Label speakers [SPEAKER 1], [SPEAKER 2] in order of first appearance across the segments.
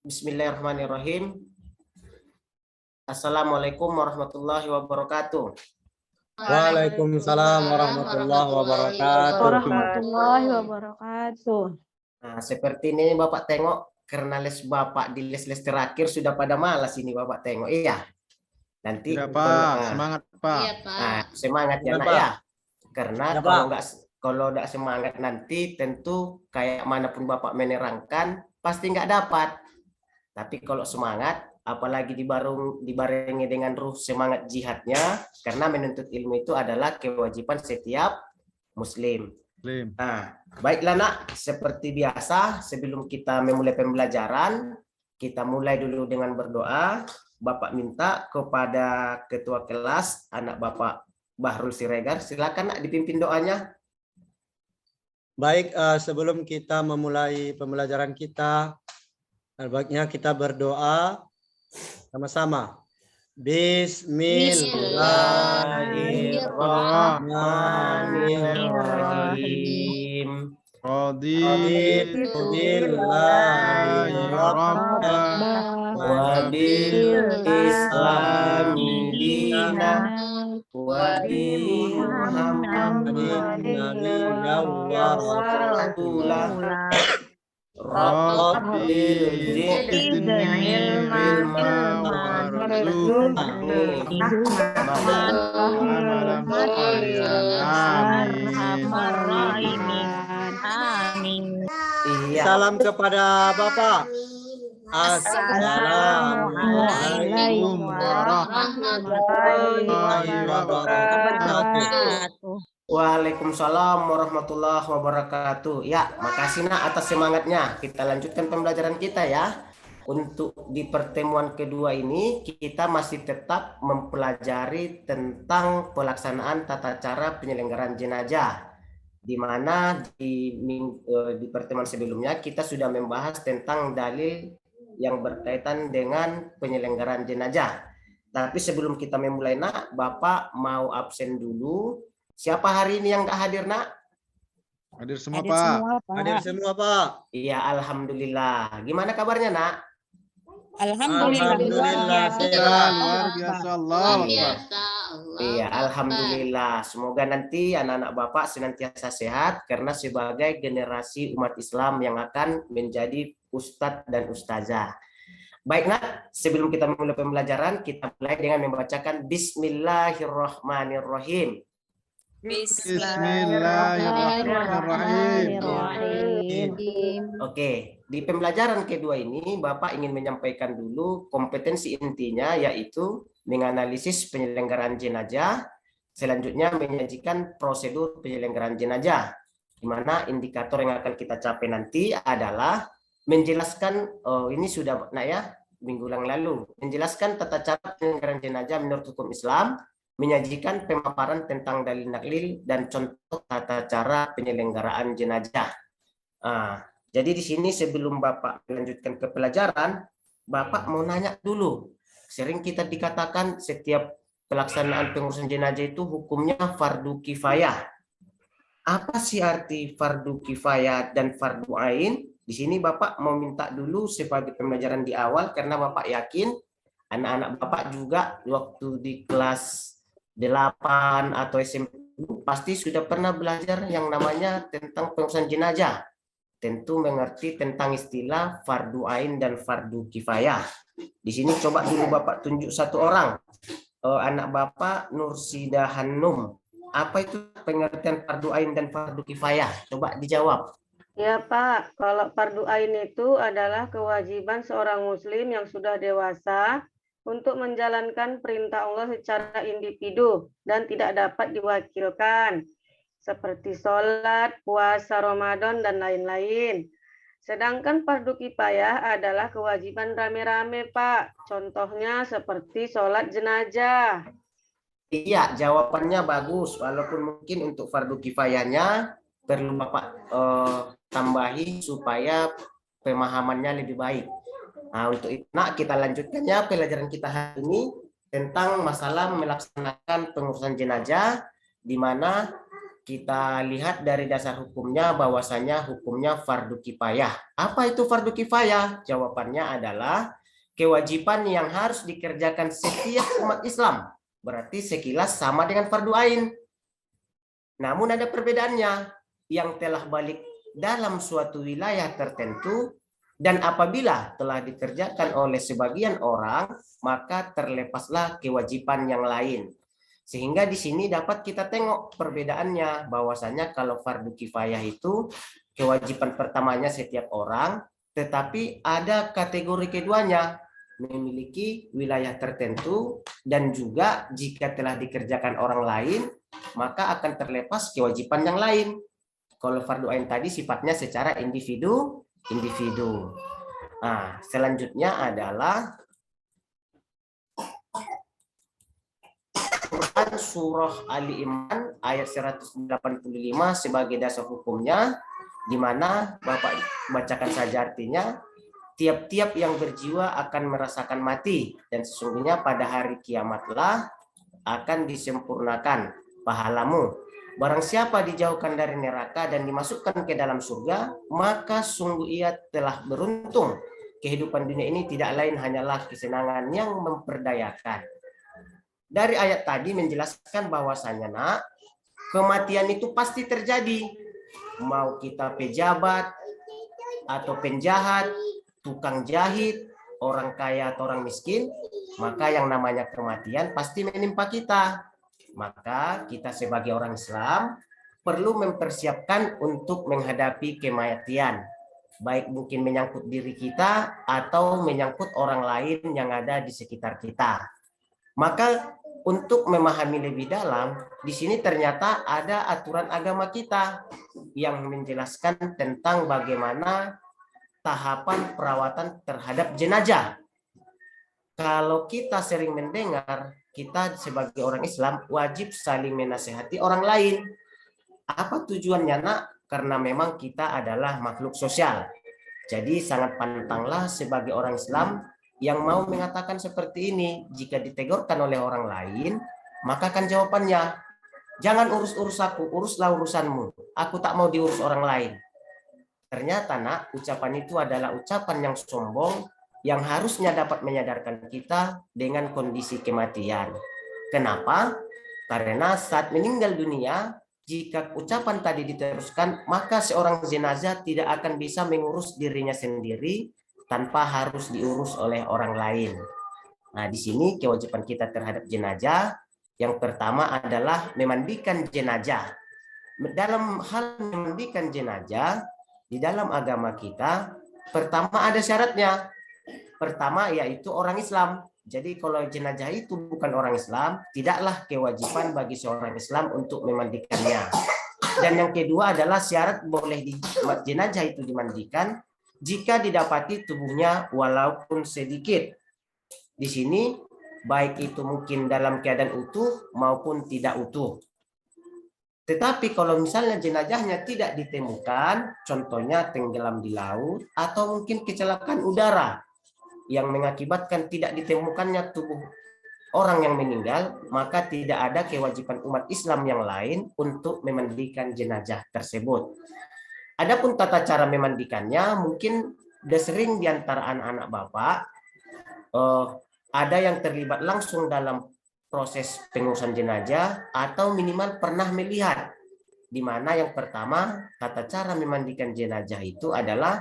[SPEAKER 1] Bismillahirrahmanirrahim. Assalamualaikum warahmatullahi wabarakatuh.
[SPEAKER 2] Waalaikumsalam warahmatullahi wabarakatuh.
[SPEAKER 3] Warahmatullahi wabarakatuh.
[SPEAKER 1] Nah, seperti ini Bapak tengok, karena les Bapak di les-les terakhir sudah pada malas ini Bapak tengok. Iya. Nanti
[SPEAKER 4] ya, Pak. Semangat, Pak.
[SPEAKER 5] Iya, Pak.
[SPEAKER 1] Nah, semangat ya, Nak, ya. Karena kalau nggak semangat nanti tentu kayak manapun Bapak menerangkan pasti nggak dapat. Tapi kalau semangat, apalagi dibarengi dengan ruh semangat jihadnya, karena menuntut ilmu itu adalah kewajiban setiap muslim. Nah, baiklah Nak, seperti biasa sebelum kita memulai pembelajaran, kita mulai dulu dengan berdoa. Bapak minta kepada ketua kelas, anak Bapak Bahrul Siregar, silakan Nak dipimpin doanya.
[SPEAKER 2] Baik, sebelum kita memulai pembelajaran kita, baiknya kita berdoa sama-sama.
[SPEAKER 1] Bismillahirrahmanirrahim.
[SPEAKER 4] Raditu billahi rabban
[SPEAKER 1] wa bil islami dinan wa bi Muhammadin nabiyyan wa rasulah. Rabbil zidni ilma warzuqni amalan
[SPEAKER 5] Amin.
[SPEAKER 2] Salam kepada Bapak. Assalamualaikum warahmatullahi wabarakatuh.
[SPEAKER 1] Waalaikumsalam warahmatullahi wabarakatuh. Ya, makasih Nak atas semangatnya. Kita lanjutkan pembelajaran kita ya. Untuk di pertemuan kedua ini kita masih tetap mempelajari tentang pelaksanaan tata cara penyelenggaraan jenazah. Di mana di pertemuan sebelumnya kita sudah membahas tentang dalil yang berkaitan dengan penyelenggaraan jenazah. Tapi sebelum kita memulai Nak, Bapak mau absen dulu. Siapa hari ini yang nggak hadir Nak?
[SPEAKER 4] Hadir semua, Pak.
[SPEAKER 2] Hadir semua, Pak.
[SPEAKER 1] Iya, alhamdulillah. Gimana kabarnya Nak?
[SPEAKER 2] Alhamdulillah
[SPEAKER 4] sehat, luar biasa Allah.
[SPEAKER 1] Iya, alhamdulillah. Semoga nanti anak-anak Bapak senantiasa sehat karena sebagai generasi umat Islam yang akan menjadi ustadz dan ustazah. Baik Nak, sebelum kita mulai pembelajaran, kita mulai dengan membacakan Bismillahirrahmanirrahim.
[SPEAKER 4] Bismillahirrahmanirrahim.
[SPEAKER 1] Oke, di pembelajaran kedua ini Bapak ingin menyampaikan dulu kompetensi intinya, yaitu menganalisis penyelenggaraan jenazah, selanjutnya menyajikan prosedur penyelenggaraan jenazah, di mana indikator yang akan kita capai nanti adalah menjelaskan, ini sudah Nak ya, minggu yang lalu, menjelaskan tata cara penyelenggaraan jenazah menurut hukum Islam, menyajikan pemaparan tentang dalil naklil dan contoh tata cara penyelenggaraan jenazah. Jadi di sini sebelum Bapak melanjutkan ke pelajaran, Bapak mau nanya dulu. Sering kita dikatakan setiap pelaksanaan pengurusan jenazah itu hukumnya fardu kifayah. Apa sih arti fardu kifayah dan fardu ain? Di sini Bapak mau minta dulu sebagai pembelajaran di awal karena Bapak yakin anak-anak Bapak juga waktu di kelas 8 atau SMP pasti sudah pernah belajar yang namanya tentang pengurusan jenazah. Tentu mengerti tentang istilah fardu ain dan fardu kifayah. Di sini coba dulu Bapak tunjuk satu orang. Anak Bapak Nursida Hanum. Apa itu pengertian fardu ain dan fardu kifayah? Coba dijawab.
[SPEAKER 3] Ya Pak, kalau fardu ain itu adalah kewajiban seorang muslim yang sudah dewasa untuk menjalankan perintah Allah secara individu dan tidak dapat diwakilkan, seperti sholat, puasa Ramadan, dan lain-lain. Sedangkan fardu kifayah adalah kewajiban rame-rame, Pak. Contohnya seperti sholat jenazah.
[SPEAKER 1] Iya, jawabannya bagus. Walaupun mungkin untuk fardu kifayahnya perlu Bapak tambahi supaya pemahamannya lebih baik. Nah, untuk itu Nak, kita lanjutkan ya pelajaran kita hari ini tentang masalah melaksanakan pengurusan jenazah, di mana kita lihat dari dasar hukumnya bahwasanya hukumnya fardu kifayah. Apa itu fardu kifayah? Jawabannya adalah kewajiban yang harus dikerjakan setiap umat Islam. Berarti sekilas sama dengan fardu ain. Namun ada perbedaannya, yang telah balik dalam suatu wilayah tertentu dan apabila telah dikerjakan oleh sebagian orang, maka terlepaslah kewajiban yang lain. Sehingga di sini dapat kita tengok perbedaannya, bahwasanya kalau fardu kifayah itu kewajiban pertamanya setiap orang, tetapi ada kategori keduanya, memiliki wilayah tertentu dan juga jika telah dikerjakan orang lain, maka akan terlepas kewajiban yang lain. Kalau fardu ain tadi sifatnya secara individu. Nah, selanjutnya adalah Quran surah Ali Imran ayat 185 sebagai dasar hukumnya, di mana Bapak bacakan saja artinya. Tiap-tiap yang berjiwa akan merasakan mati dan sesungguhnya pada hari kiamatlah akan disempurnakan pahalamu. Barang siapa dijauhkan dari neraka dan dimasukkan ke dalam surga, maka sungguh ia telah beruntung. Kehidupan dunia ini tidak lain hanyalah kesenangan yang memperdayakan. Dari ayat tadi menjelaskan bahwasanya nak, kematian itu pasti terjadi. Mau kita pejabat atau penjahat, tukang jahit, orang kaya atau orang miskin, maka yang namanya kematian pasti menimpa kita. Maka kita sebagai orang Islam perlu mempersiapkan untuk menghadapi kematian. Baik mungkin menyangkut diri kita atau menyangkut orang lain yang ada di sekitar kita. Maka untuk memahami lebih dalam, di sini ternyata ada aturan agama kita yang menjelaskan tentang bagaimana tahapan perawatan terhadap jenazah. Kalau kita sering mendengar, kita sebagai orang Islam wajib saling menasehati orang lain. Apa tujuannya nak? Karena memang kita adalah makhluk sosial. Jadi sangat pantanglah sebagai orang Islam yang mau mengatakan seperti ini. Jika ditegurkan oleh orang lain, maka kan jawabannya, jangan urus-urus aku, uruslah urusanmu. Aku tak mau diurus orang lain. Ternyata nak, ucapan itu adalah ucapan yang sombong yang harusnya dapat menyadarkan kita dengan kondisi kematian. Kenapa? Karena saat meninggal dunia, jika ucapan tadi diteruskan, maka seorang jenazah tidak akan bisa mengurus dirinya sendiri tanpa harus diurus oleh orang lain. Nah, di sini kewajiban kita terhadap jenazah yang pertama adalah memandikan jenazah. Dalam hal memandikan jenazah, di dalam agama kita, pertama ada syaratnya. Pertama yaitu orang Islam. Jadi kalau jenazah itu bukan orang Islam, tidaklah kewajiban bagi seorang Islam untuk memandikannya. Dan yang kedua adalah syarat boleh jenazah itu dimandikan jika didapati tubuhnya walaupun sedikit. Di sini baik itu mungkin dalam keadaan utuh maupun tidak utuh. Tetapi kalau misalnya jenazahnya tidak ditemukan, contohnya tenggelam di laut atau mungkin kecelakaan udara yang mengakibatkan tidak ditemukannya tubuh orang yang meninggal, maka tidak ada kewajiban umat Islam yang lain untuk memandikan jenazah tersebut. Adapun tata cara memandikannya, mungkin sudah sering di antara anak-anak Bapak ada yang terlibat langsung dalam proses pengurusan jenazah atau minimal pernah melihat, di mana yang pertama tata cara memandikan jenazah itu adalah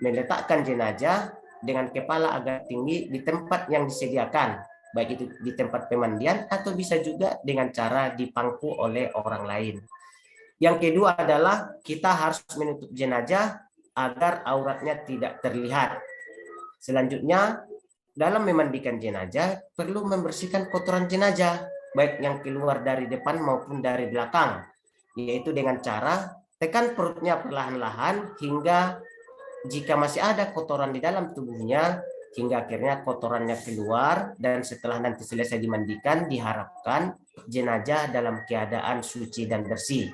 [SPEAKER 1] meletakkan jenazah dengan kepala agak tinggi di tempat yang disediakan, baik itu di tempat pemandian atau bisa juga dengan cara dipangku oleh orang lain. Yang kedua adalah kita harus menutup jenazah agar auratnya tidak terlihat. Selanjutnya, dalam memandikan jenazah perlu membersihkan kotoran jenazah, baik yang keluar dari depan maupun dari belakang, yaitu dengan cara tekan perutnya perlahan-lahan hingga jika masih ada kotoran di dalam tubuhnya, hingga akhirnya kotorannya keluar, dan setelah nanti selesai dimandikan diharapkan jenazah dalam keadaan suci dan bersih.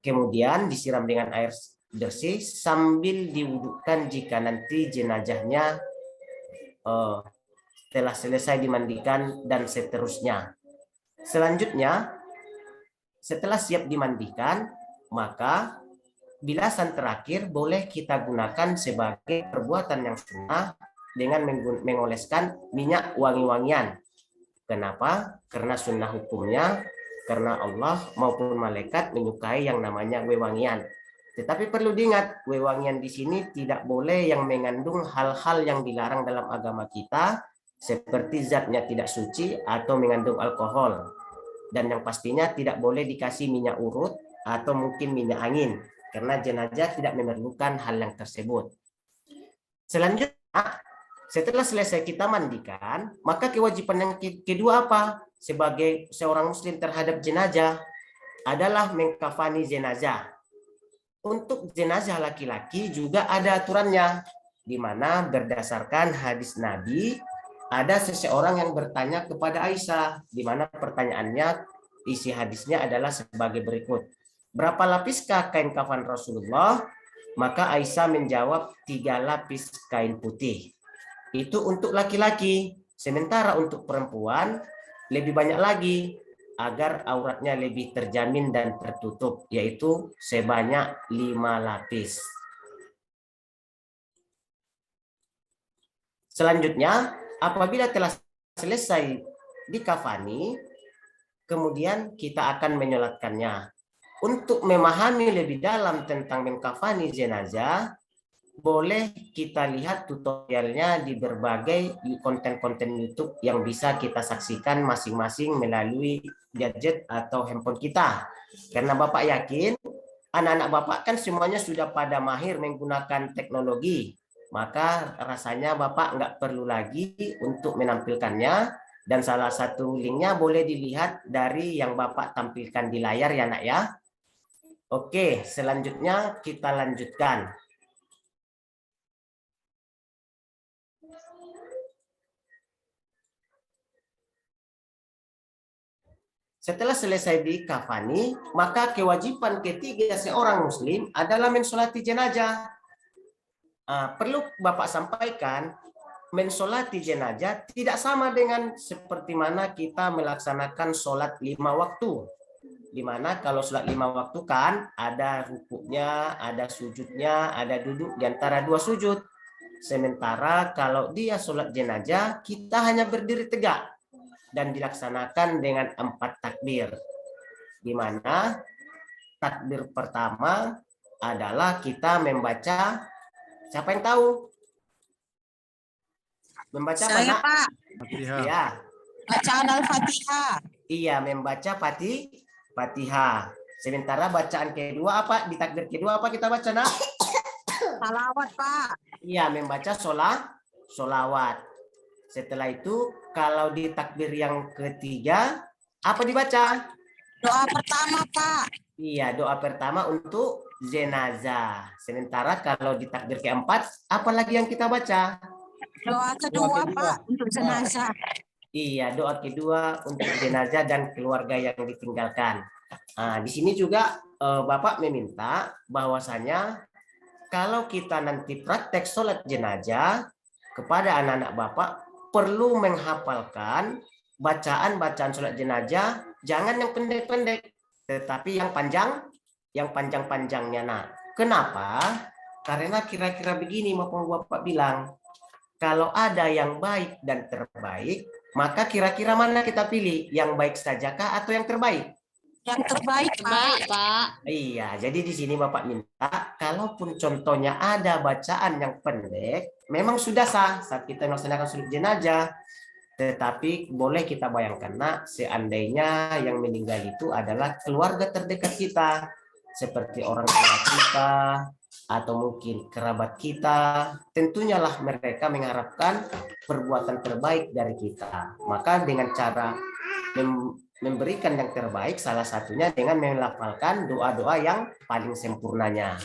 [SPEAKER 1] Kemudian disiram dengan air bersih sambil diwudukkan jika nanti jenazahnya setelah selesai dimandikan dan seterusnya. Selanjutnya, setelah siap dimandikan, maka bilasan terakhir boleh kita gunakan sebagai perbuatan yang sunnah dengan mengoleskan minyak wangi-wangian. Kenapa? Karena sunnah hukumnya, karena Allah maupun malaikat menyukai yang namanya wewangian. Tetapi perlu diingat, wewangian di sini tidak boleh yang mengandung hal-hal yang dilarang dalam agama kita, seperti zatnya tidak suci atau mengandung alkohol. Dan yang pastinya tidak boleh dikasih minyak urut atau mungkin minyak angin, karena jenazah tidak memerlukan hal yang tersebut. Selanjutnya, setelah selesai kita mandikan, maka kewajiban yang kedua apa? Sebagai seorang muslim terhadap jenazah adalah mengkafani jenazah. Untuk jenazah laki-laki juga ada aturannya, di mana berdasarkan hadis Nabi, ada seseorang yang bertanya kepada Aisyah, di mana pertanyaannya, isi hadisnya adalah sebagai berikut. Berapa lapiskah kain kafan Rasulullah? Maka Aisyah menjawab 3 lapis kain putih. Itu untuk laki-laki. Sementara untuk perempuan lebih banyak lagi agar auratnya lebih terjamin dan tertutup, yaitu sebanyak 5 lapis. Selanjutnya, apabila telah selesai dikafani, kemudian kita akan menyolatkannya. Untuk memahami lebih dalam tentang mengkafani jenazah, boleh kita lihat tutorialnya di berbagai konten-konten YouTube yang bisa kita saksikan masing-masing melalui gadget atau handphone kita. Karena Bapak yakin anak-anak Bapak kan semuanya sudah pada mahir menggunakan teknologi, maka rasanya Bapak nggak perlu lagi untuk menampilkannya, dan salah satu linknya boleh dilihat dari yang Bapak tampilkan di layar ya nak ya. Oke, selanjutnya kita lanjutkan. Setelah selesai dikafani, maka kewajiban ketiga seorang muslim adalah mensolati jenazah. Perlu Bapak sampaikan, mensolati jenazah tidak sama dengan seperti mana kita melaksanakan sholat 5 waktu. Di mana kalau sholat 5 waktu kan ada rukuknya, ada sujudnya, ada duduk di antara 2 sujud. Sementara kalau dia sholat jenazah, kita hanya berdiri tegak dan dilaksanakan dengan 4 takbir. Di mana takbir pertama adalah kita membaca, siapa yang tahu? Membaca
[SPEAKER 5] Saya,
[SPEAKER 1] mana?
[SPEAKER 5] Pak.
[SPEAKER 4] Fatihah.
[SPEAKER 1] Ya.
[SPEAKER 5] Bacaan Al-Fatihah.
[SPEAKER 1] Iya, membaca Fatihah. Sementara bacaan kedua apa? Di takbir kedua apa kita baca, nak?
[SPEAKER 5] Salawat, Pak.
[SPEAKER 1] Iya, membaca solawat. Setelah itu, kalau di takbir yang ketiga, apa dibaca?
[SPEAKER 5] Doa pertama, Pak.
[SPEAKER 1] Iya, doa pertama untuk jenazah. Sementara kalau di takbir keempat, apa lagi yang kita baca?
[SPEAKER 5] Doa kedua, Pak, untuk jenazah.
[SPEAKER 1] Iya, doa kedua untuk jenazah dan keluarga yang ditinggalkan. Di sini juga Bapak meminta bahwasanya kalau kita nanti praktek sholat jenazah kepada anak-anak Bapak perlu menghafalkan bacaan-bacaan sholat jenazah, jangan yang pendek-pendek, tetapi yang panjang-panjangnya. Nah, kenapa? Karena kira-kira begini Bapak bilang, kalau ada yang baik dan terbaik, maka kira-kira mana kita pilih? Yang baik sajakah atau yang terbaik?
[SPEAKER 5] Yang terbaik, Pak.
[SPEAKER 1] Iya, jadi di sini Bapak minta, kalaupun contohnya ada bacaan yang pendek, memang sudah sah saat kita melaksanakan sholat jenazah. Tetapi boleh kita bayangkan, nak, seandainya yang meninggal itu adalah keluarga terdekat kita, seperti orang tua kita, atau mungkin kerabat kita, tentunya lah mereka mengharapkan perbuatan terbaik dari kita. Maka dengan cara memberikan yang terbaik, salah satunya dengan melafalkan doa-doa yang paling sempurnanya.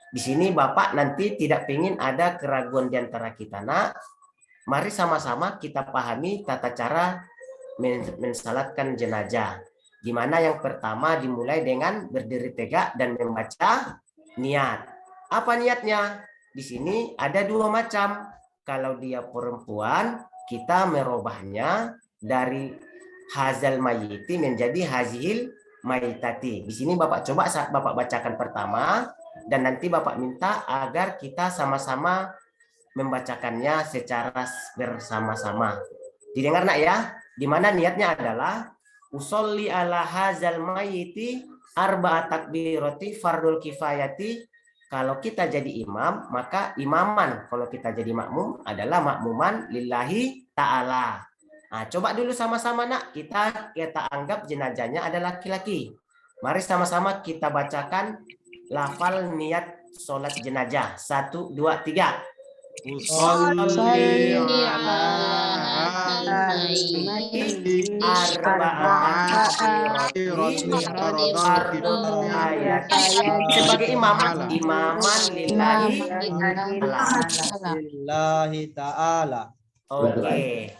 [SPEAKER 1] Di sini Bapak nanti tidak ingin ada keraguan di antara kita, nak. Mari sama-sama kita pahami tata cara mensalatkan jenazah. Di mana yang pertama dimulai dengan berdiri tegak dan membaca niat. Apa niatnya? Di sini ada 2 macam. Kalau dia perempuan, kita merubahnya dari hazal mayyiti menjadi hazil maitati. Di sini Bapak coba saat Bapak bacakan pertama dan nanti Bapak minta agar kita sama-sama membacakannya secara bersama-sama. Didengar nak ya? Di mana niatnya adalah usolli ala hazal mayyiti arba'at takbirati fardul kifayati. Kalau kita jadi imam, maka imaman. Kalau kita jadi makmum adalah makmuman lillahi ta'ala. Nah, coba dulu sama-sama nak, kita anggap jenazahnya adalah laki-laki. Mari sama-sama kita bacakan lafal niat sholat jenazah. 1, 2, 3.
[SPEAKER 4] Usolli ala
[SPEAKER 1] sebagai imaman
[SPEAKER 2] lillahi ta'ala.
[SPEAKER 1] Oke.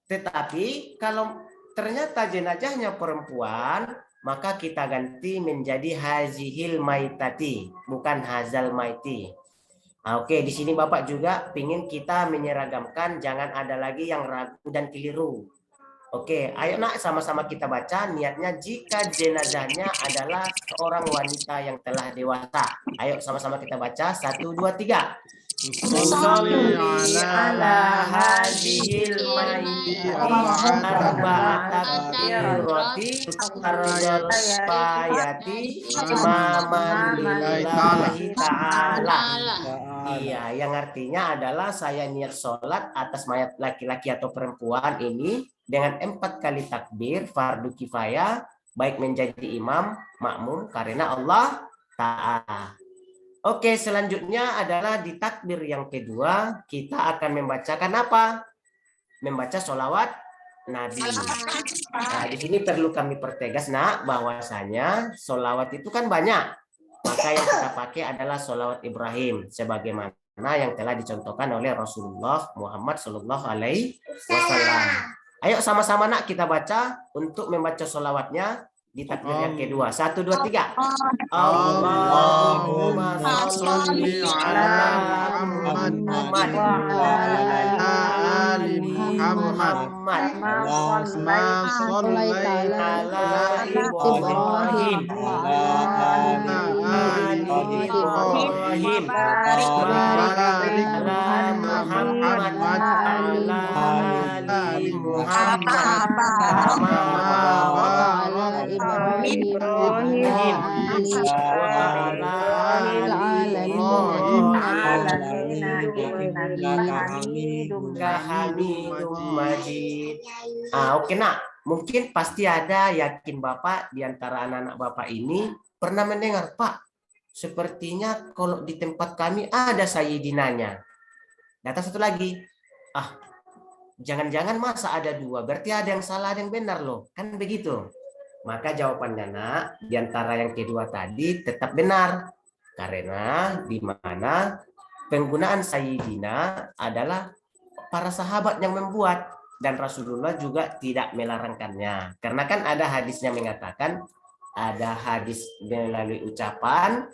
[SPEAKER 1] Tetapi kalau ternyata jenazahnya perempuan, maka kita ganti menjadi hazihil maitati, bukan hazal maiti. Oke, di sini Bapak juga ingin kita menyeragamkan, jangan ada lagi yang ragu dan keliru. Oke, ayo nak sama-sama kita baca niatnya jika jenazahnya adalah seorang wanita yang telah dewasa. Ayo sama-sama kita baca 1, 2, 3. Usolli ala hadhil mayyiti arba'at takbirati fardul kifayati imaman lillahi ta'ala. Iya, yang artinya adalah saya niat sholat atas mayat laki-laki atau perempuan ini dengan 4 kali takbir fardu kifayah, baik menjadi imam, makmum karena Allah Ta'ala. Oke, selanjutnya adalah di takbir yang kedua kita akan membacakan apa? Membaca sholawat Nabi. Nah, di sini perlu kami pertegas nak bahwasanya sholawat itu kan banyak. Maka yang kita pakai adalah sholawat Ibrahim sebagaimana yang telah dicontohkan oleh Rasulullah Muhammad Sallallahu Alaihi Wasallam. Ayo sama-sama nak kita baca untuk membaca sholawatnya di takbir yang kedua. 1, 2, 3. Allahumma sholli ala Muhammad wa ala ali Muhammad.
[SPEAKER 4] Allahumma sholli
[SPEAKER 1] ala Ibrahim wa ala ali Ibrahim. Ala Muhammad wa ala ali Muhammad. Oke nak, mungkin pasti ada, yakin Bapak di antara anak-anak Bapak ini pernah mendengar, Pak, sepertinya kalau di tempat kami ada sayyidinanya. Data satu lagi, jangan-jangan masa ada 2, berarti ada yang salah, ada yang benar loh, kan begitu. Maka jawabannya nak, di antara yang kedua tadi tetap benar. Karena di mana penggunaan sayyidina adalah para sahabat yang membuat dan Rasulullah juga tidak melarangkannya. Karena kan ada hadisnya mengatakan, ada hadis melalui ucapan,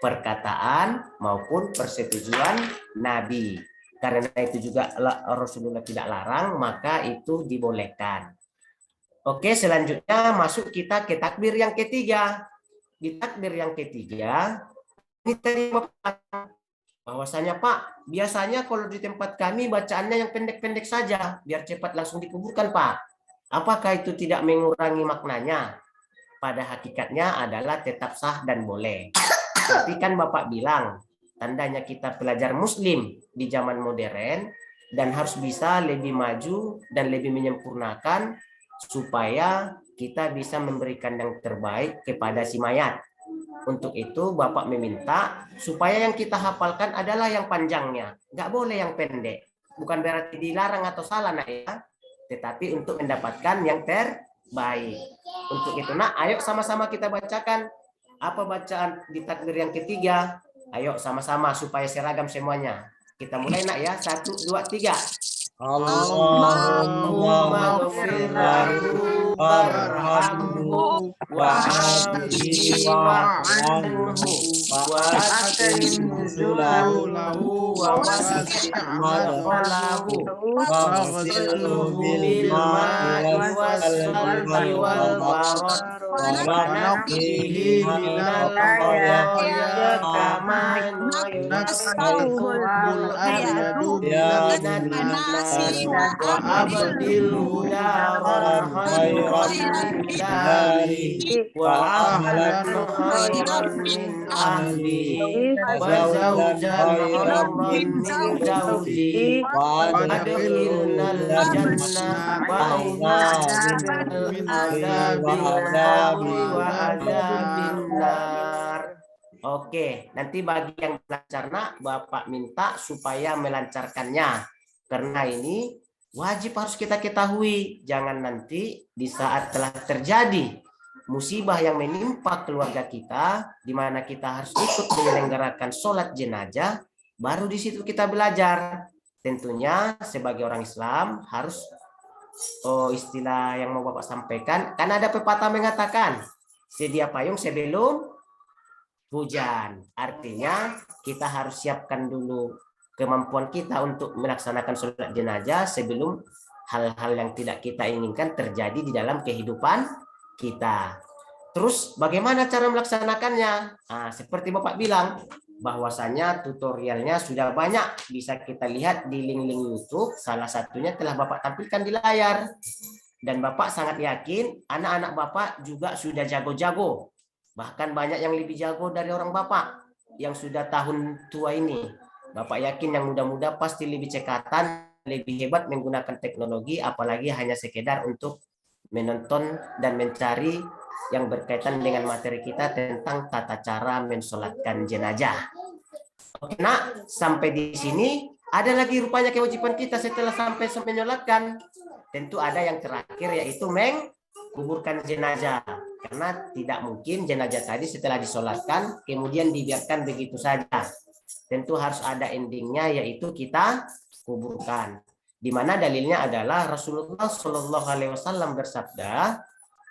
[SPEAKER 1] perkataan maupun persetujuan Nabi. Karena itu juga Rasulullah tidak larang, maka itu dibolehkan. Oke, selanjutnya masuk kita ke takbir yang ketiga. Di takbir yang ketiga, ini tadi bahwasanya Pak, biasanya kalau di tempat kami bacaannya yang pendek-pendek saja, biar cepat langsung dikuburkan Pak. Apakah itu tidak mengurangi maknanya? Pada hakikatnya adalah tetap sah dan boleh. Tapi kan Bapak bilang, tandanya kita pelajar muslim di zaman modern dan harus bisa lebih maju dan lebih menyempurnakan supaya kita bisa memberikan yang terbaik kepada si mayat. Untuk itu Bapak meminta supaya yang kita hafalkan adalah yang panjangnya, nggak boleh yang pendek. Bukan berarti dilarang atau salah nak ya, tetapi untuk mendapatkan yang terbaik. Untuk itu nak, ayo sama-sama kita bacakan apa bacaan di takbir yang ketiga. Ayo sama-sama supaya seragam semuanya. Kita mulai nak ya, 1, 2, 3. Allahumma ghfir lahu warhamhu wa'afihi wa'anhu wa akrim nuzulahu wa wasi' madkhalahu waghsilhu bil ma'i was-salji wal barad wa naqqihi minal khataaya kama
[SPEAKER 4] Nas'aluhul abyadu minal nasi
[SPEAKER 1] wa abdilhu daran khairan min dari wa ahlan khairan min ahli wa zawjan khairan min zawji wa adkhilnal jannah min azabil wa azabin nar. Oke, nanti bagi yang belajar nak, Bapak minta supaya melancarkannya. Karena ini wajib harus kita ketahui. Jangan nanti di saat telah terjadi musibah yang menimpa keluarga kita, di mana kita harus ikut menyelenggarakan sholat jenazah, baru di situ kita belajar. Tentunya sebagai orang Islam harus, istilah yang mau Bapak sampaikan, kan ada pepatah mengatakan, sedia payung sebelum hujan. Artinya kita harus siapkan dulu kemampuan kita untuk melaksanakan sholat jenazah sebelum hal-hal yang tidak kita inginkan terjadi di dalam kehidupan kita. Terus bagaimana cara melaksanakannya? Nah, seperti Bapak bilang, bahwasanya tutorialnya sudah banyak, bisa kita lihat di link-link YouTube. Salah satunya telah Bapak tampilkan di layar. Dan Bapak sangat yakin anak-anak Bapak juga sudah jago-jago. Bahkan banyak yang lebih jago dari orang Bapak yang sudah tahun tua ini. Bapak yakin yang muda-muda pasti lebih cekatan, lebih hebat menggunakan teknologi, apalagi hanya sekedar untuk menonton dan mencari yang berkaitan dengan materi kita tentang tata cara mensolatkan jenazah. Oke, nak, sampai di sini ada lagi rupanya kewajiban kita setelah sampai menyolatkan. Tentu ada yang terakhir, yaitu menguburkan jenazah. Karena tidak mungkin jenazah tadi setelah disolatkan kemudian dibiarkan begitu saja. Tentu harus ada endingnya, yaitu kita kuburkan. Di mana dalilnya adalah Rasulullah Shallallahu Alaihi Wasallam bersabda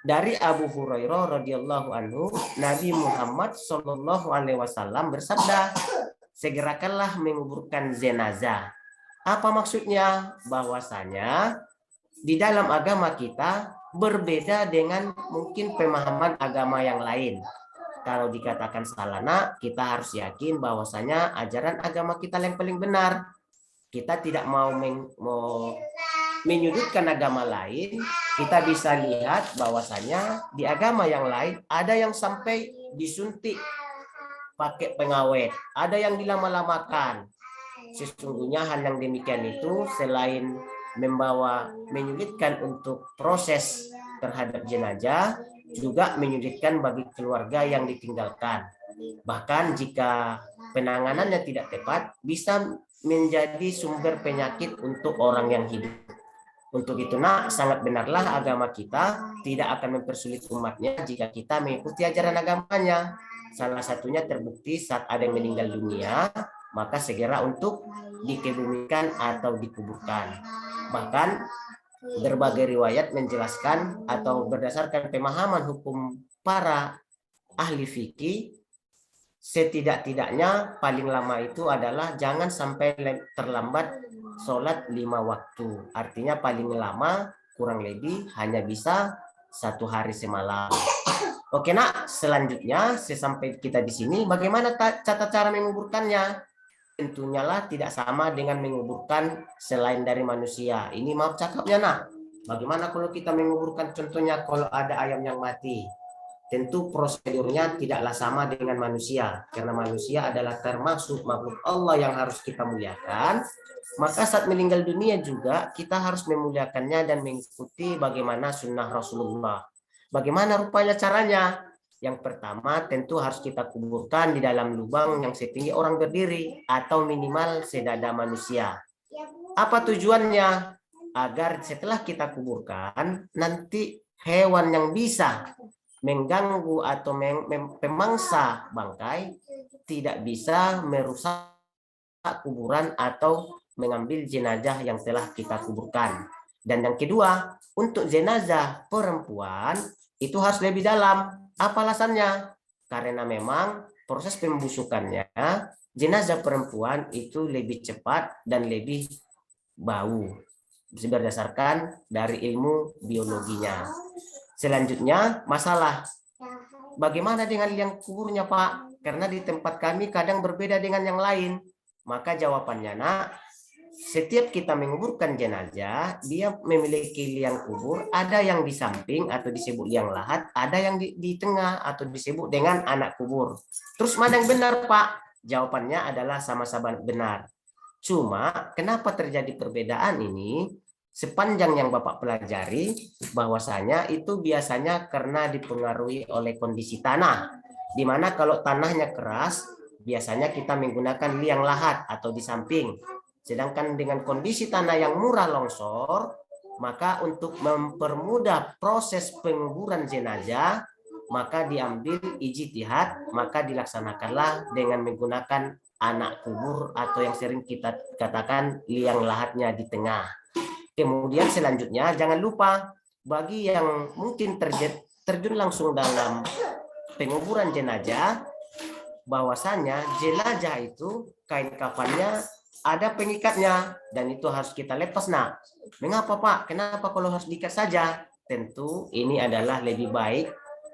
[SPEAKER 1] dari Abu Hurairah radhiyallahu anhu, Nabi Muhammad Shallallahu Alaihi Wasallam bersabda, segerakanlah menguburkan jenazah. Apa maksudnya? Bahwasanya di dalam agama kita berbeda dengan mungkin pemahaman agama yang lain. Kalau dikatakan salah, nak, kita harus yakin bahwasanya ajaran agama kita yang paling benar. Kita tidak mau menyudutkan agama lain. Kita bisa lihat bahwasanya di agama yang lain ada yang sampai disuntik pakai pengawet, ada yang dilama-lamakan. Sesungguhnya hal yang demikian itu selain menyulitkan untuk proses terhadap jenazah, juga menyulitkan bagi keluarga yang ditinggalkan. Bahkan jika penanganannya tidak tepat, bisa menjadi sumber penyakit untuk orang yang hidup. Untuk itu, nak, sangat benarlah agama kita tidak akan mempersulit umatnya jika kita mengikuti ajaran agamanya. Salah satunya terbukti saat ada yang meninggal dunia, maka segera untuk dikebumikan atau dikuburkan. Bahkan berbagai riwayat menjelaskan atau berdasarkan pemahaman hukum para ahli fikih, setidak-tidaknya paling lama itu adalah jangan sampai terlambat sholat 5 waktu. Artinya paling lama kurang lebih hanya bisa 1 hari semalam. Oke, nak, selanjutnya sesampai kita di sini, bagaimana tata cara menguburkannya? Tentunya lah tidak sama dengan menguburkan selain dari manusia. Ini maaf cakapnya, nak. Bagaimana kalau kita menguburkan, contohnya kalau ada ayam yang mati? Tentu prosedurnya tidaklah sama dengan manusia. Karena manusia adalah termasuk makhluk Allah yang harus kita muliakan. Maka saat meninggal dunia juga kita harus memuliakannya dan mengikuti bagaimana sunnah Rasulullah. Bagaimana rupanya caranya? Yang pertama tentu harus kita kuburkan di dalam lubang yang setinggi orang berdiri atau minimal sedada manusia. Apa tujuannya? Agar setelah kita kuburkan, nanti hewan yang bisa mengganggu atau memangsa bangkai tidak bisa merusak kuburan atau mengambil jenazah yang telah kita kuburkan. Dan yang kedua, untuk jenazah perempuan itu harus lebih dalam. Apa alasannya? Karena memang proses pembusukannya, jenazah perempuan itu lebih cepat dan lebih bau berdasarkan dari ilmu biologinya. Selanjutnya masalah bagaimana dengan liang kuburnya Pak? Karena di tempat kami kadang berbeda dengan yang lain. Maka jawabannya nak, setiap kita menguburkan jenazah, dia memiliki liang kubur, ada yang di samping atau disebut liang lahat, ada yang di tengah atau disebut dengan anak kubur. Terus mana yang benar Pak? Jawabannya adalah sama-sama benar. Cuma kenapa terjadi perbedaan ini? Sepanjang yang Bapak pelajari, bahwasanya itu biasanya karena dipengaruhi oleh kondisi tanah. Di mana kalau tanahnya keras, biasanya kita menggunakan liang lahat atau di samping. Sedangkan dengan kondisi tanah yang murah longsor, maka untuk mempermudah proses penguburan jenazah, maka diambil ijtihad, maka dilaksanakanlah dengan menggunakan anak kubur atau yang sering kita katakan liang lahatnya di tengah. Kemudian selanjutnya jangan lupa bagi yang mungkin terjun langsung dalam penguburan jenazah, bahwasanya jenazah itu kain kafannya ada pengikatnya dan itu harus kita lepas. Nah, mengapa Pak? Kenapa kalau harus diikat saja? Tentu ini adalah lebih baik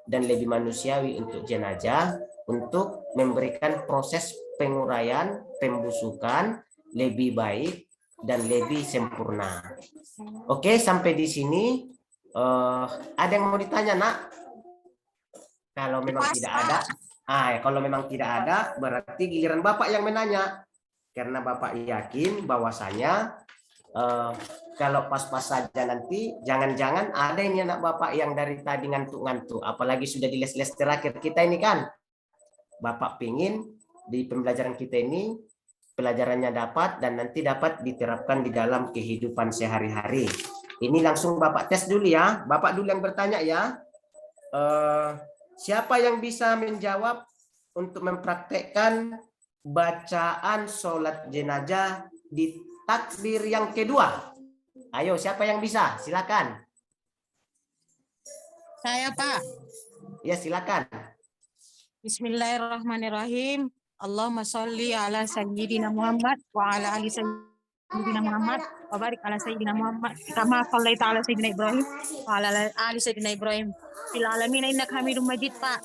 [SPEAKER 1] dan lebih manusiawi untuk jenazah untuk memberikan proses penguraian, pembusukan lebih baik dan lebih sempurna. Oke, sampai di sini ada yang mau ditanya, Nak? Kalau memang tidak ada, kalau memang tidak ada, berarti giliran Bapak yang menanya. Karena Bapak yakin bahwasanya kalau pas-pas saja nanti, jangan-jangan ada ini anak Bapak yang dari tadi ngantuk-ngantuk, apalagi sudah di les-les terakhir kita ini kan. Bapak pingin di pembelajaran kita ini, pelajarannya dapat dan nanti dapat diterapkan di dalam kehidupan sehari-hari. Ini langsung Bapak tes dulu ya. Bapak dulu yang bertanya ya. Siapa yang bisa menjawab untuk mempraktekkan bacaan sholat jenazah di takbir yang kedua? Ayo, siapa yang bisa? Silakan.
[SPEAKER 5] Saya Pak.
[SPEAKER 1] Ya, silakan.
[SPEAKER 5] Bismillahirrahmanirrahim. Allahumma sholli ala sayyidina Muhammad wa ala ali sayyidina Muhammad wa barik ala sayyidina Muhammad kama shallaita ala sayyidina Ibrahim wa ala ali sayyidina Ibrahim fil alamin innaka Hamidum Majid, Pak.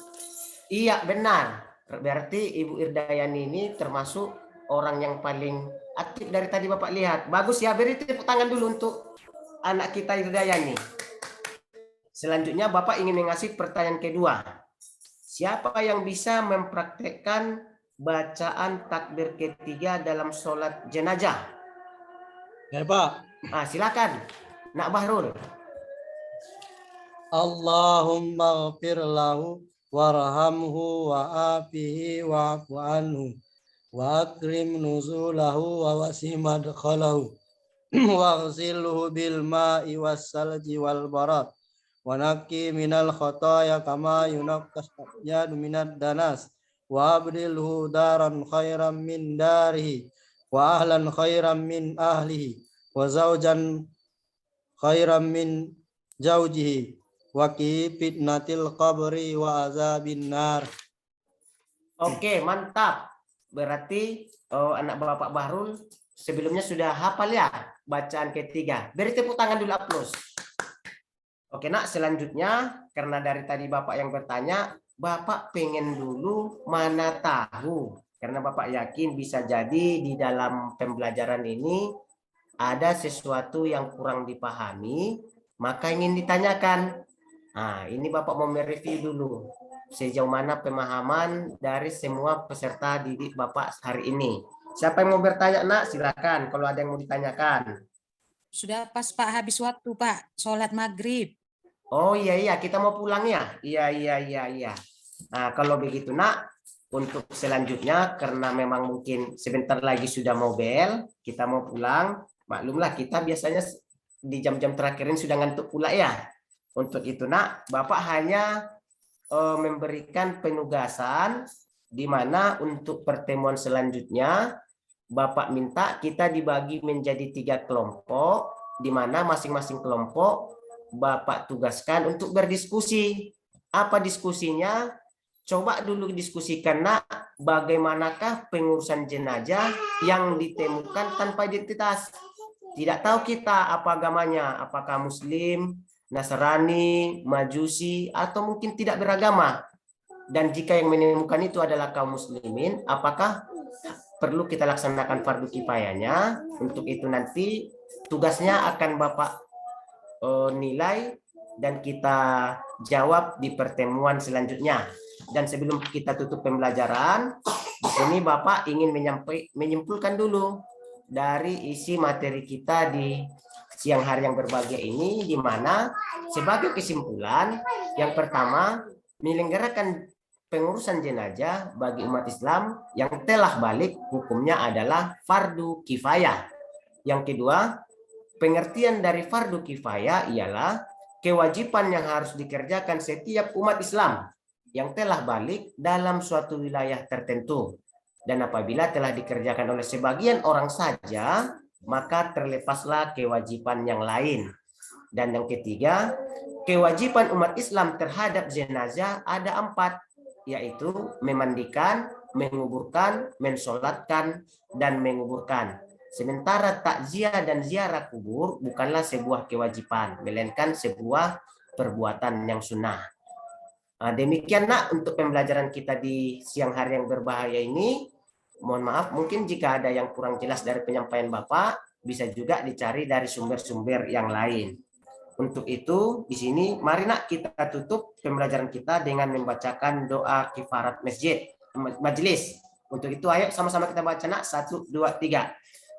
[SPEAKER 1] Iya, benar. Berarti Ibu Irdayani ini termasuk orang yang paling aktif dari tadi Bapak lihat. Bagus ya, beri tepuk tangan dulu untuk anak kita Irdayani. Selanjutnya Bapak ingin mengasih pertanyaan kedua. Siapa yang bisa mempraktekkan bacaan takbir ketiga dalam sholat jenazah?
[SPEAKER 2] Ya Pak.
[SPEAKER 1] Silakan, Nak Bahrul.
[SPEAKER 2] Allahumma ghfir lahu warhamhu wa'afihi wa'fu anhu wa akrim nuzulahu wa wasi madkhalahu waghsilhu bil ma'i was salji wal barad wa naqi minal khataya kama yunaqqas yad minad danas wa abdilhu daran khairan min darihi wa ahlan khairan min ahlihi wa zawjan khairan min zawjihi waqi fitnatil qabri wa azabin nar.
[SPEAKER 1] Oke, mantap. Berarti anak Bapak Bahrul sebelumnya sudah hafal ya bacaan ketiga. Beri tepuk tangan dulu, aplaus. Oke, Nak, selanjutnya karena dari tadi Bapak yang bertanya, Bapak pengen dulu mana tahu. Karena Bapak yakin bisa jadi di dalam pembelajaran ini ada sesuatu yang kurang dipahami, maka ingin ditanyakan. Nah, ini Bapak mau mereview dulu sejauh mana pemahaman dari semua peserta didik Bapak hari ini. Siapa yang mau bertanya, Nak? Silakan kalau ada yang mau ditanyakan.
[SPEAKER 5] Sudah pas Pak, habis waktu Pak, sholat maghrib.
[SPEAKER 1] Oh iya, kita mau pulang ya? Iya. Nah, kalau begitu Nak, untuk selanjutnya karena memang mungkin sebentar lagi sudah mau bel, kita mau pulang. Maklumlah kita biasanya di jam-jam terakhir ini sudah ngantuk pula ya. Untuk itu Nak, Bapak hanya memberikan penugasan di mana untuk pertemuan selanjutnya Bapak minta kita dibagi menjadi 3 kelompok, di mana masing-masing kelompok Bapak tugaskan untuk berdiskusi. Apa diskusinya? coba dulu diskusikan nak, bagaimanakah pengurusan jenazah yang ditemukan tanpa identitas. Tidak tahu kita apa agamanya, apakah Muslim, Nasrani, Majusi, atau mungkin tidak beragama. Dan jika yang menemukan itu adalah kaum muslimin, apakah perlu kita laksanakan fardu kifayahnya? Untuk itu nanti tugasnya akan Bapak nilai dan kita jawab di pertemuan selanjutnya. Dan sebelum kita tutup pembelajaran, di sini Bapak ingin menyimpulkan dulu dari isi materi kita di siang hari yang berbahagia ini, di mana sebagai kesimpulan yang pertama, menyelenggarakan pengurusan jenazah bagi umat Islam yang telah balik hukumnya adalah fardu kifayah. Yang kedua, pengertian dari fardu kifayah ialah kewajiban yang harus dikerjakan setiap umat Islam yang telah balik dalam suatu wilayah tertentu. Dan apabila telah dikerjakan oleh sebagian orang saja, maka terlepaslah kewajiban yang lain. Dan yang ketiga, kewajiban umat Islam terhadap jenazah ada 4, yaitu memandikan, menguburkan, mensolatkan, dan menguburkan. Sementara takziah dan ziarah kubur bukanlah sebuah kewajiban, melainkan sebuah perbuatan yang sunnah. Demikian nak untuk pembelajaran kita di siang hari yang berbahaya ini. Mohon maaf, mungkin jika ada yang kurang jelas dari penyampaian Bapak, bisa juga dicari dari sumber-sumber yang lain. Untuk itu, di sini mari nak kita tutup pembelajaran kita dengan membacakan doa kifarat majelis. Untuk itu ayo sama-sama kita baca nak, 1, 2, 3.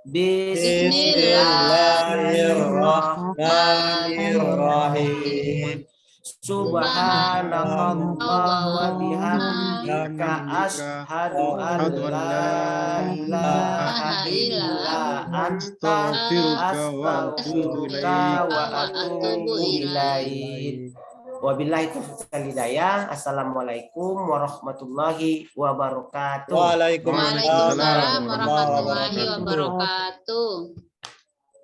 [SPEAKER 1] Bismillahirrahmanirrahim. Subhanallah wa bihamdika asyhadu an la ilaha illa anta astaghfiruka wa atubu ilaik. Wabillahi taufiq wal hidayah. Assalamualaikum warahmatullahi wabarakatuh.
[SPEAKER 2] Waalaikumsalam
[SPEAKER 6] warahmatullahi wabarakatuh.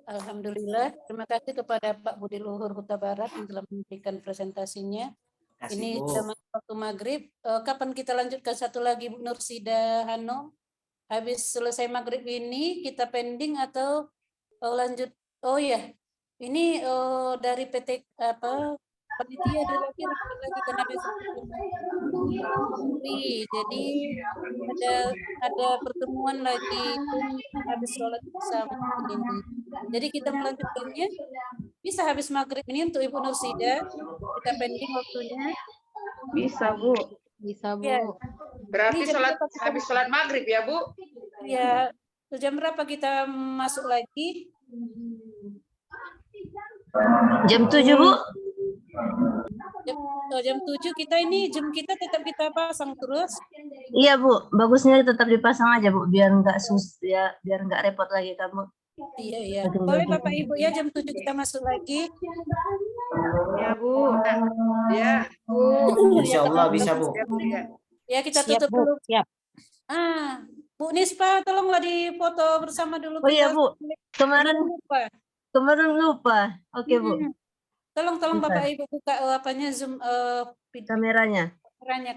[SPEAKER 7] Alhamdulillah, terima kasih kepada Pak Budi Luhur Huta Barat yang telah memberikan presentasinya. Ini sudah masuk waktu maghrib. Kapan kita lanjutkan satu lagi, Bu Nursida Hanum? Habis selesai maghrib ini kita pending atau lanjut? Oh ya, ini dari PT panitia lagi karena besok. Jadi ada pertemuan lagi habis sholat bersama ini. Jadi kita melanjutkannya bisa habis maghrib ini untuk Ibu Nursida. Kita pending waktunya.
[SPEAKER 3] Bisa, Bu.
[SPEAKER 6] Bisa, Bu.
[SPEAKER 7] Ya.
[SPEAKER 8] Berarti habis sholat maghrib ya, Bu?
[SPEAKER 7] Ya, jam berapa kita masuk lagi?
[SPEAKER 6] Jam 7, Bu.
[SPEAKER 7] Jam 7 kita ini, jam kita tetap kita pasang terus.
[SPEAKER 6] Iya, Bu. Bagusnya tetap dipasang aja, Bu, biar biar nggak repot lagi kamu.
[SPEAKER 7] Iya. Boleh Bapak Ibu ya, jam 7 kita masuk lagi.
[SPEAKER 3] Ya, Bu.
[SPEAKER 8] Ya, Bu.
[SPEAKER 1] Insyaallah bisa, Bu.
[SPEAKER 7] Ya, kita
[SPEAKER 5] Siap,
[SPEAKER 7] tutup
[SPEAKER 5] Bu.
[SPEAKER 7] dulu.
[SPEAKER 5] Siap.
[SPEAKER 7] Bu Nispa, tolonglah dipoto bersama dulu.
[SPEAKER 6] Oh iya, Bu. Kemarin lupa. Oke, Bu.
[SPEAKER 7] Tolong Bapak Ibu buka Zoom
[SPEAKER 6] Kameranya.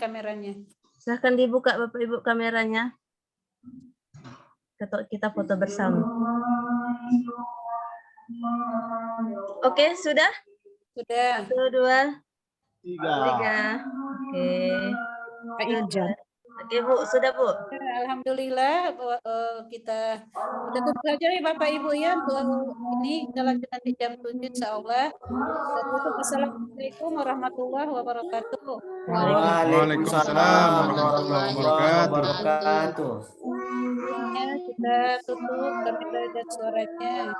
[SPEAKER 7] Kameranya.
[SPEAKER 6] Silahkan dibuka Bapak Ibu kameranya. Kita foto bersama. Oke, sudah?
[SPEAKER 7] Sudah.
[SPEAKER 6] 1, 2, 3. Oke. Oke, Bu, sudah, Bu.
[SPEAKER 7] Alhamdulillah kita tutup saja ya Bapak Ibu ya untuk ini kita lanjutkan di jam 7 insyaallah. Assalamualaikum warahmatullahi wabarakatuh.
[SPEAKER 1] Waalaikumsalam warahmatullahi wabarakatuh.
[SPEAKER 7] Kita tutup dan kita lihat suaranya.